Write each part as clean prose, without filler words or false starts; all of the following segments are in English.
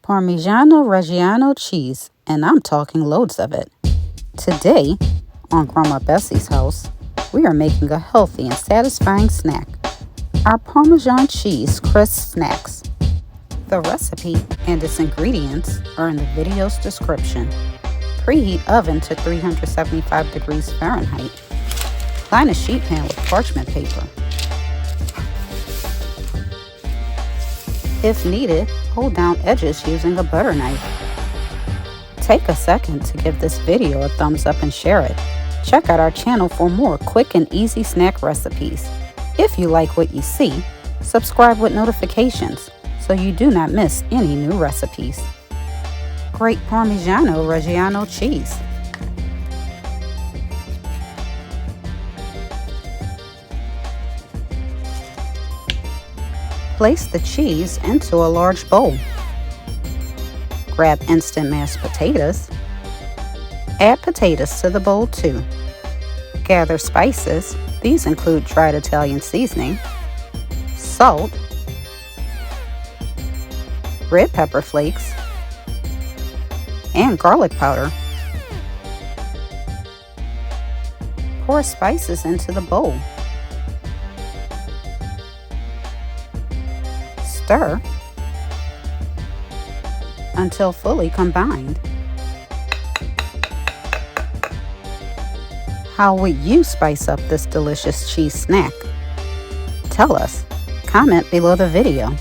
Parmigiano-Reggiano cheese, and I'm talking loads of it. Today, on Grandma Bessie's house, we are making a healthy and satisfying snack, our Parmesan cheese crisps snacks. The recipe and its ingredients are in the video's description. Preheat oven to 375 degrees Fahrenheit. Line a sheet pan with parchment paper. If needed, hold down edges using a butter knife. Take a second to give this video a thumbs up and share it. Check out our channel for more quick and easy snack recipes. If you like what you see, subscribe with notifications so you do not miss any new recipes. Grate Parmigiano-Reggiano cheese. Place the cheese into a large bowl. Grab instant mashed potatoes. Add potatoes to the bowl too. Gather spices. These include dried Italian seasoning, salt, red pepper flakes, and garlic powder. Pour spices into the bowl. Stir until fully combined. How would you spice up this delicious cheese snack? Tell us. Comment below the video.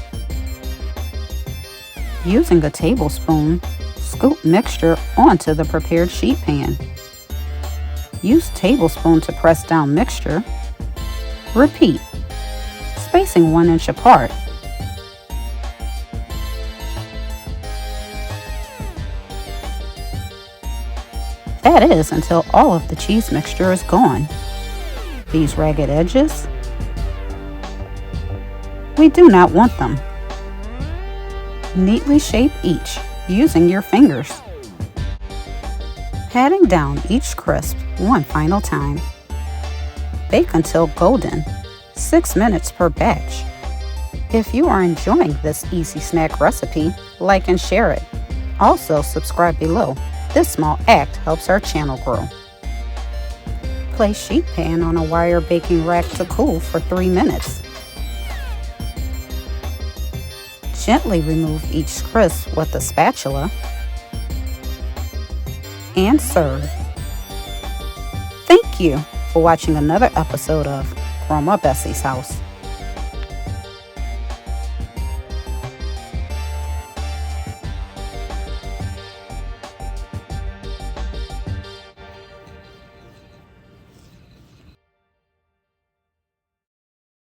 Using a tablespoon, scoop mixture onto the prepared sheet pan. Use tablespoon to press down mixture. Repeat, spacing 1 inch apart. That is until all of the cheese mixture is gone. These ragged edges, we do not want them. Neatly shape each using your fingers. Patting down each crisp one final time. Bake until golden, 6 minutes per batch. If you are enjoying this easy snack recipe, like and share it. Also subscribe below. This small act helps our channel grow. Place sheet pan on a wire baking rack to cool for 3 minutes. Gently remove each crisp with a spatula and serve. Thank you for watching another episode of Grandma Bessie's House.